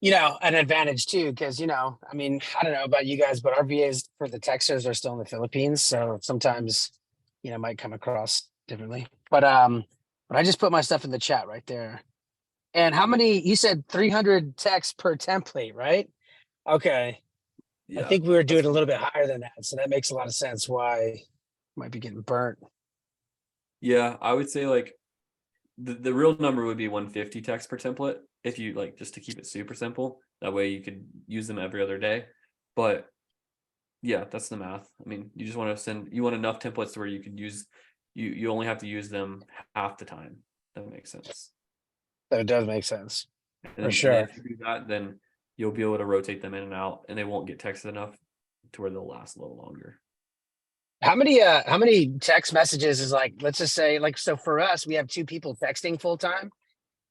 an advantage too, because I mean, I don't know about you guys, but our VAs for the Texans are still in the Philippines, so sometimes might come across differently. But I just put my stuff in the chat right there. And how many? You said 300 texts per template, right? Okay, I Yeah. think we were That's doing a little bit higher than that, so that makes a lot of sense why might be getting burnt. Yeah, I would say like the real number would be 150 text per template if you like just to keep it super simple. That way you could use them every other day. But yeah, that's the math. I mean, you just want to you want enough templates to where you could use you only have to use them half the time. That makes sense. That does make sense for And then sure. if you do that, then you'll be able to rotate them in and out and they won't get texted enough to where they'll last a little longer. How many text messages is like, let's just say like, so for us, we have two people texting full time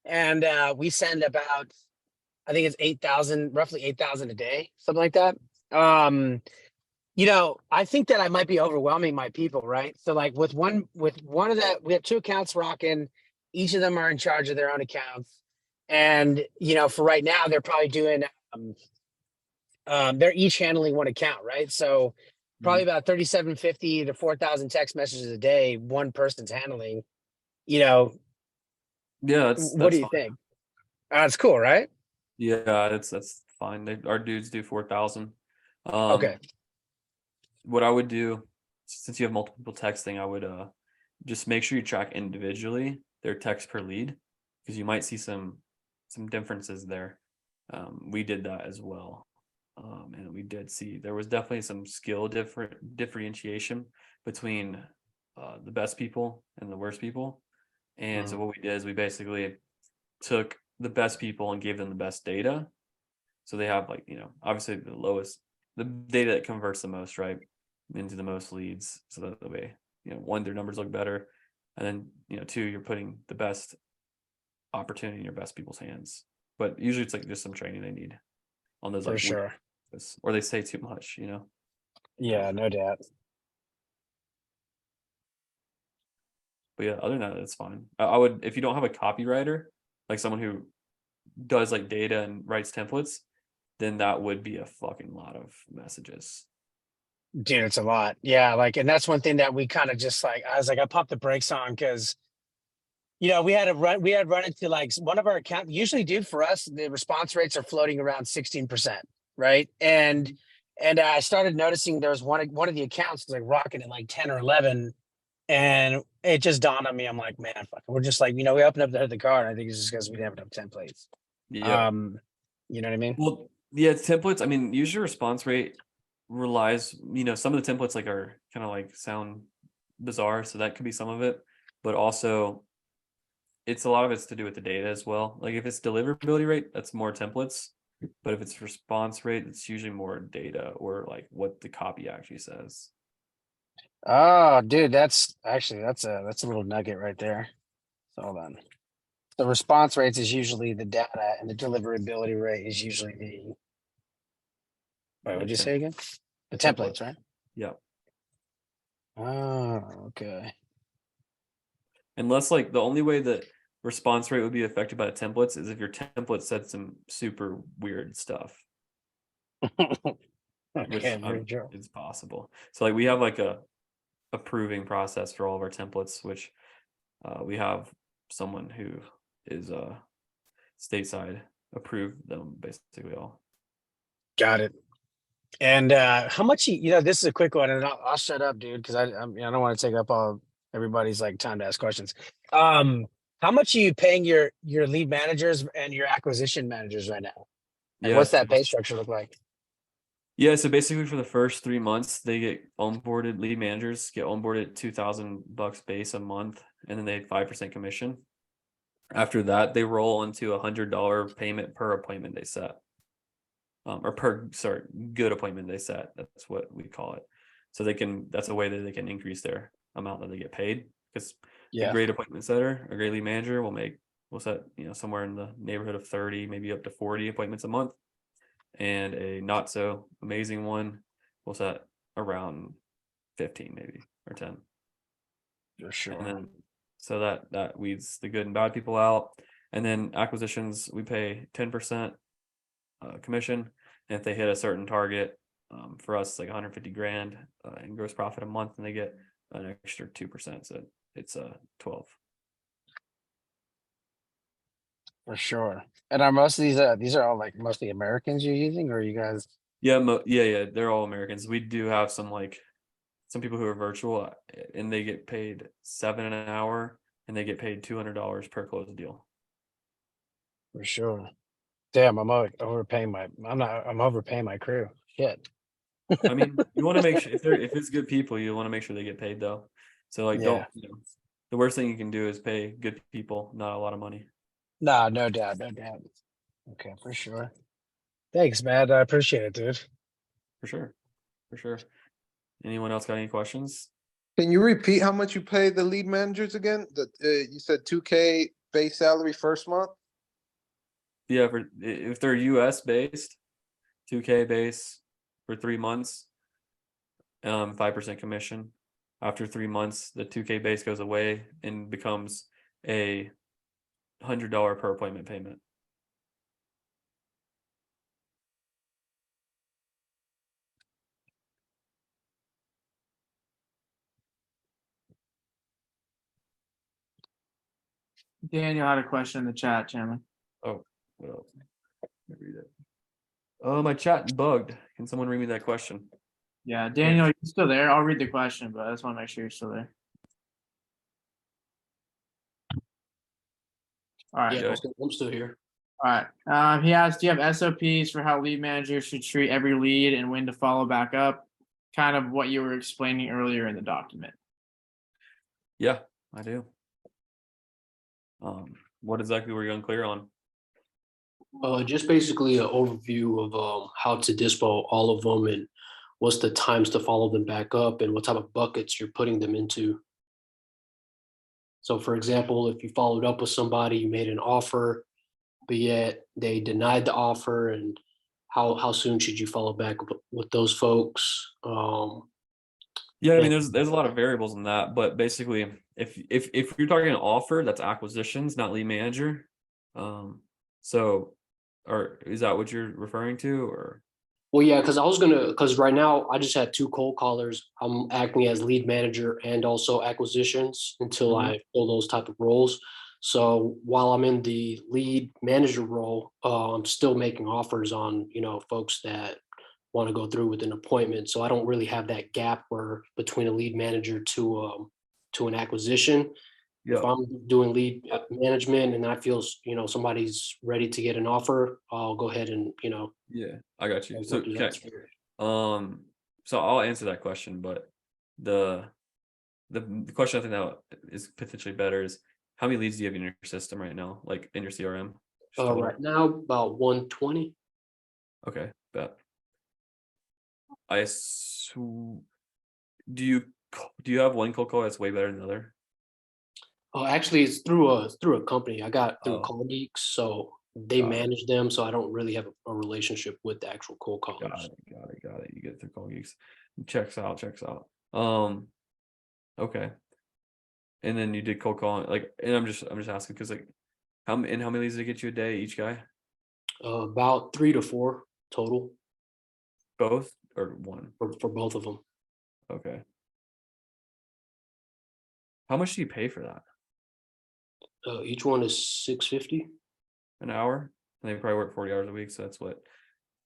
and we send about, I think it's 8,000, roughly 8,000 a day, something like that. Um, I think that I might be overwhelming my people, right? So like with one of the, we have two accounts rocking, each of them are in charge of their own accounts. And for right now, they're probably doing they're each handling one account, right? So probably Mhm. about 3,750 to 4,000 text messages a day, one person's handling. You know, Yeah, what do that's you fine. think? That's cool, right? Yeah, that's fine. Our dudes do 4,000. Okay. What I would do since you have multiple people texting, I would just make sure you track individually their text per lead because you might see some differences there. We did that as well. And we did see there was definitely some skill differentiation between the best people and the worst people. And so Mm, what we did is we basically took the best people and gave them the best data. So they have like, obviously the data that converts the most, right, into the most leads. So that the way, one, their numbers look better. And then, two, you're putting the best opportunity in your best people's hands. But usually it's like just some training they need on those for like weird, sure. or they say too much. Yeah, no doubt. But yeah, other than that, it's fine. I would, if you don't have a copywriter, like someone who does like data and writes templates, then that would be a fucking lot of messages. Dude, it's a lot. Yeah, like, and that's one thing that we kind of just like, I was like, I popped the brakes on because we had run into like one of our accounts. Usually, dude, for us, the response rates are floating around 16%, right? And I started noticing there was one of the accounts was like rocking at like 10 or 11. And it just dawned on me. I'm like, man, fuck, we're just like, we opened up the hood of the car. And I think it's just because we didn't have enough templates. Yeah. Um, you know what I mean? Well, yeah, templates. I mean, usually response rate relies, some of the templates like are kind of like sound bizarre, so that could be some of it, but also it's a lot of it's to do with the data as well. Like if it's deliverability rate, that's more templates, but if it's response rate, it's usually more data or like what the copy actually says. Oh, dude, that's a little nugget right there. So hold on. The response rates is usually the data, and the deliverability rate is usually the. Wait, The what'd you say again? The template. templates, right? Yeah. Oh, okay. Unless like the only way that response rate would be affected by the templates is if your template said some super weird stuff, which Okay, very true. it's possible. So like we have like a approving process for all of our templates, which we have someone who is stateside approve them basically all. Got it. And how much this is a quick one, and I'll shut up, dude, because I don't want to take up all everybody's like time to ask questions. How much are you paying your lead managers and your acquisition managers right now? Like, Yeah, what's so that pay structure look like? yeah, so basically for the first 3 months, they get onboarded lead managers get onboarded $2,000 base a month, and then they have 5% commission. After that, they roll into $100 payment per appointment they set. Or good appointment they set. That's what we call it. So that's a way that they can increase their amount that they get paid. Because a great appointment setter, a great lead manager will set, somewhere in the neighborhood of 30, maybe up to 40 appointments a month. And a not so amazing one will set around 15 maybe or 10. For sure. And then so that weeds the good and bad people out. And then acquisitions, we pay 10% commission. And if they hit a certain target, for us, it's like 150 grand in gross profit a month, and they get an extra 2%. So it's 12. For sure. And are most of these are all like mostly Americans you're using, or are you guys? Yeah, yeah, they're all Americans. We do have some people who are virtual, and they get paid $7 an hour, and they get paid $200 per closed deal. For sure. Damn, I'm overpaying my crew. Shit. I mean, you want to make sure if it's good people, you want to make sure they get paid though. So Yeah. The worst thing you can do is pay good people not a lot of money. Nah, no doubt. Okay, for sure. Thanks, man. I appreciate it, dude. For sure. Anyone else got any questions? Can you repeat how much you pay the lead managers again? You said $2K base salary first month. Yeah, if they're US based, $2K base for 3 months, 5% commission. After 3 months, the $2K base goes away and becomes a $100 per appointment payment. Daniel had a question in the chat, Chandler. Oh, what else? Let me read it. Oh, my chat bugged. Can someone read me that question? Yeah, Daniel, you're still there. I'll read the question, but I just want to make sure you're still there. All right. Yeah, I'm still here. All right. He asked, do you have SOPs for how lead managers should treat every lead and when to follow back up? Kind of what you were explaining earlier in the document. Yeah, I do. What exactly were you unclear on? Just basically an overview of how to dispo all of them and what's the times to follow them back up and what type of buckets you're putting them into. So for example, if you followed up with somebody, you made an offer, but yet they denied the offer, and how soon should you follow back with those folks? Yeah, I mean, there's a lot of variables in that, but basically, if you're talking an offer, that's acquisitions, not lead manager. Or is that what you're referring to, or? Well, yeah, because right now I just had 2 cold callers. I'm acting as lead manager and also acquisitions until I fill those type of roles. So while I'm in the lead manager role, I'm still making offers on, folks that want to go through with an appointment. So I don't really have that gap where between a lead manager to an acquisition. If I'm doing lead management and I feel, somebody's ready to get an offer, I'll go ahead and, Yeah, I got you. So, do okay. that. So I'll answer that question, but the question I think that is potentially better is how many leads do you have in your system right now, like in your CRM? Right now, about 120. Okay, bet. Do you have one cold call that's way better than the other? Oh, actually, it's through a company. I got through Call Geeks, so they manage them. So I don't really have a relationship with the actual cold callers. Got it. You get it through Call Geeks. Checks out. Okay. And then you did cold calling, and I'm just asking because how many leads did it get you a day, each guy? About 3 to 4 total. Both or one? For both of them. Okay. How much do you pay for that? Each one is $650 an hour, and they probably work 40 hours a week. So that's what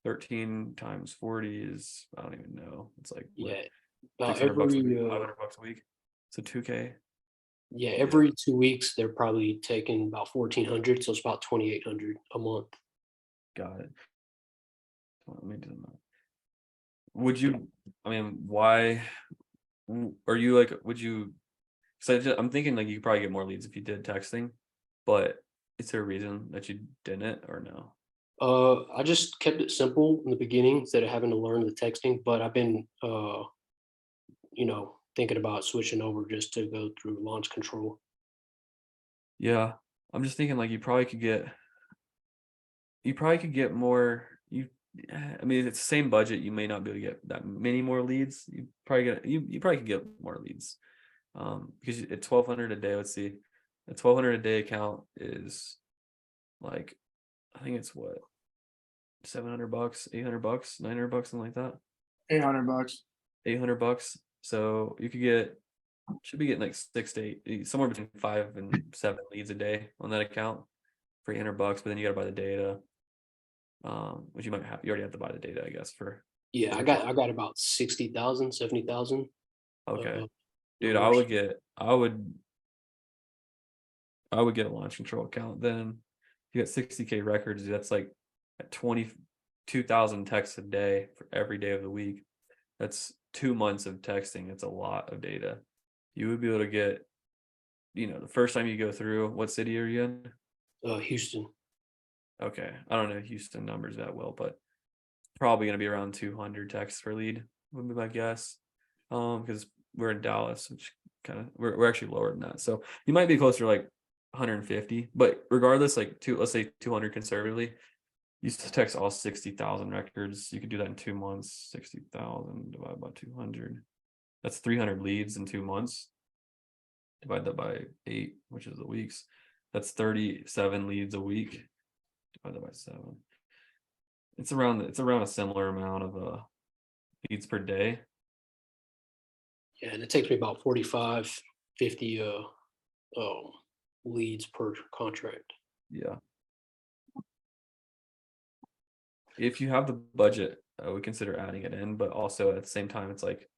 13 times 40 is. I don't even know. It's like $600 a week, $500 a week. So $2K. Yeah, every 2 weeks they're probably taking about $1,400, so it's about $2,800 a month. Got it. Let me do that. Would you? I mean, why? Are you would you? So I'm thinking you could probably get more leads if you did texting, but Is there a reason that you didn't or no? I just kept it simple in the beginning instead of having to learn the texting, but I've been, thinking about switching over just to go through launch control. Yeah, I'm just thinking like you probably could get more. I mean, it's the same budget. You may not be able to get that many more leads. You probably could get more leads. Because at 1,200 a day, let's see, a 1,200 a day account is like, I think it's what, $700, $800, $900, something like that. $800. $800. So you should be getting like 6 to 8, somewhere between 5 and 7 leads a day on that account for $800. But then you got to buy the data, which you already have to buy the data, I guess. Yeah, I got about 60,000, 70,000. Okay, dude, I would get a launch control account. Then you got 60K records. That's like at 22,000 texts a day for every day of the week. That's 2 months of texting. It's a lot of data. You would be able to get, the first time you go through, what city are you in? Houston. Okay, I don't know Houston numbers that well, but probably going to be around 200 texts per lead would be my guess. Because we're in Dallas, which we're actually lower than that. So you might be closer to like 150, but regardless, like let's say 200 conservatively. You text all 60,000 records. You could do that in 2 months. 60,000 divided by 200. That's 300 leads in 2 months. Divide that by 8, which is the weeks. That's 37 leads a week. Divide that by 7. It's around a similar amount of leads per day. Yeah, and it takes me about 45, 50 leads per contract. Yeah. If you have the budget, I would consider adding it in, but also at the same time, it's like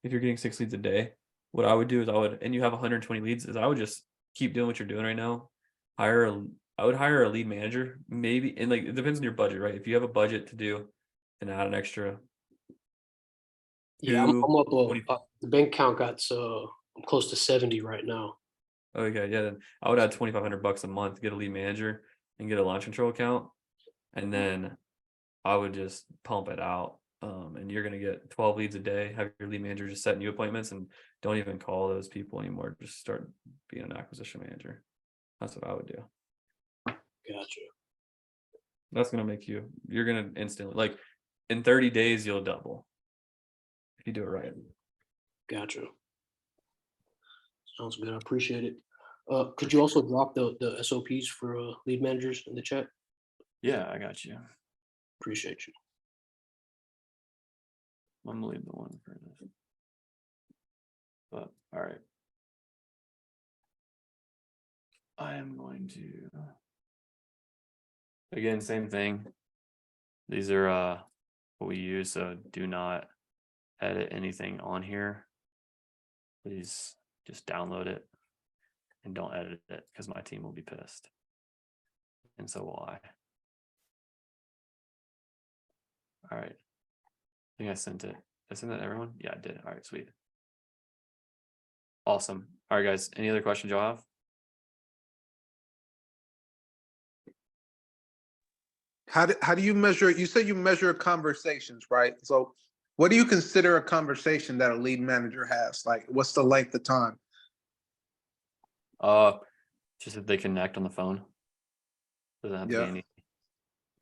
if you're getting 6 leads a day, what I would do is and you have 120 leads, is I would just keep doing what you're doing right now. I would hire a lead manager, maybe, and like it depends on your budget, right? If you have a budget to do, then add an extra. Yeah, I'm up. 20. The bank account got I'm close to 70 right now. Okay, yeah, then I would add $2,500 a month, get a lead manager and get a launch control account, and then I would just pump it out. And you're gonna get 12 leads a day. Have your lead manager just set new appointments and don't even call those people anymore. Just start being an acquisition manager. That's what I would do. Gotcha. That's gonna you're gonna instantly, like in 30 days, you'll double if you do it right. Gotcha. Sounds good. I appreciate it. Could you also drop the SOPs for lead managers in the chat? Yeah, I got you. Appreciate you. I'm gonna leave the one for this. But all right. I am going to, again, same thing. These are what we use, so do not edit anything on here. Please just download it and don't edit it, because my team will be pissed. And so will I. All right. I think I sent it. Did I send that to everyone? Yeah, I did. All right, sweet. Awesome. All right, guys. Any other questions y'all have? How do you measure? You said you measure conversations, right? So what do you consider a conversation that a lead manager has? Like, what's the length of time? Just that they connect on the phone. Doesn't have to Yeah. be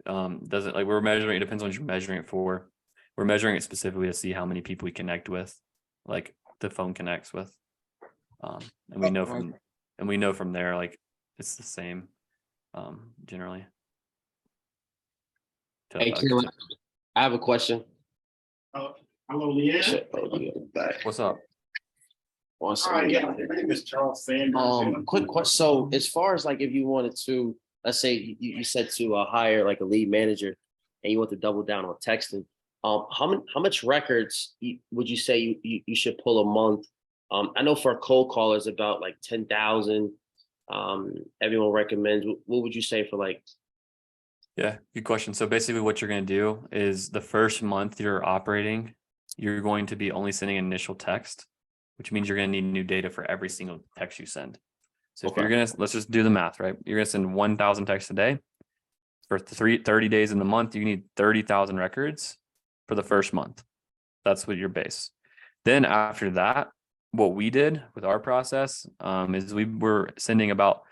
any. Doesn't, like, we're measuring, it depends on what you're measuring it for. We're measuring it specifically to see how many people we connect with, like the phone connects with. And we know from there, like it's the same, generally. Hey, Chandler, I have a question. Hello, Leanne. What's up? Awesome. Yeah, my name is Charles Sanders. Quick question. So, as far as like, if you wanted to, let's say you said to hire like a lead manager, and you want to double down on texting, how much records would you say you should pull a month? I know for cold callers about like 10,000. Everyone recommends. What would you say for like? Yeah, good question. So basically what you're going to do is the first month you're operating, you're going to be only sending initial text, which means you're going to need new data for every single text you send. So if you're gonna, let's just do the math, right? You're gonna send 1,000 texts a day. For 30 days in the month, you need 30,000 records for the first month. That's what your base. Then after that, what we did with our process is we were sending about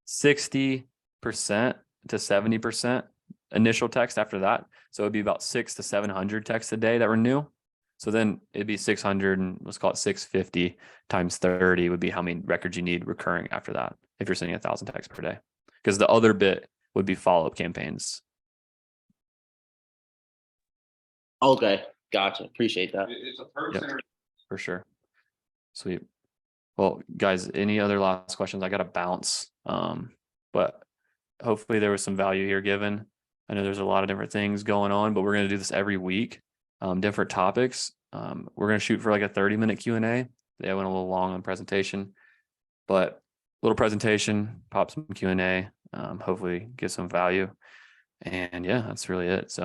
60% to 70% initial text after that. So it'd be about 600 to 700 texts a day that were new. So then it'd be 600 and let's call it 650 times 30 would be how many records you need recurring after that. If you're sending 1,000 texts per day, because the other bit would be follow-up campaigns. Okay, gotcha. Appreciate that. It's a person. Yep. For sure. Sweet. Well, guys, any other last questions? I got to bounce. But hopefully there was some value here given. I know there's a lot of different things going on, but we're going to do this every week. Different topics. We're going to shoot for like a 30-minute Q&A. They went a little long on presentation, but little presentation, pop some Q&A, hopefully get some value. And yeah, that's really it. So